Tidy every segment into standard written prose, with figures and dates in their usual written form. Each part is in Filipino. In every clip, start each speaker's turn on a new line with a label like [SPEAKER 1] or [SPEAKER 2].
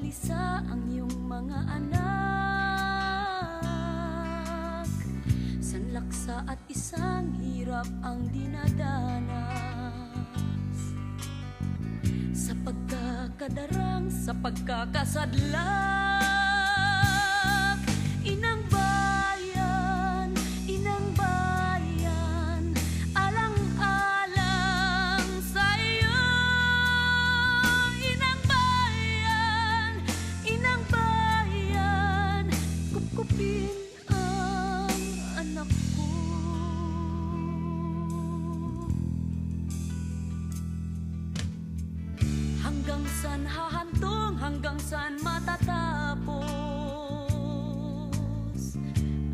[SPEAKER 1] mag-isa ang iyong mga anak. Sanlaksa at isang hirap ang dinadanas. Sa pagkakadarang, sa pagkakasadlak, inang bayan, alang-alang sa'yo. Inang bayan, kupkupin ang anak ko. Hanggang saan hahantong, hanggang saan matatapos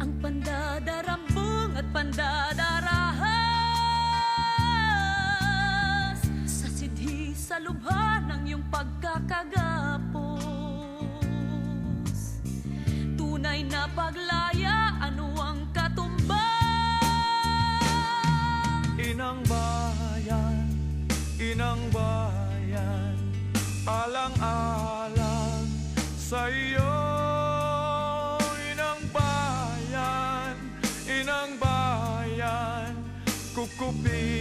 [SPEAKER 1] ang pandadarambong at pandadarahas sa sidhi, sa lubha ng iyong pagkakagapos. Tunay na paglaya, ano ang katumbas?
[SPEAKER 2] Inang bayan, alang-alang sa'yo. Inang bayan, kukupin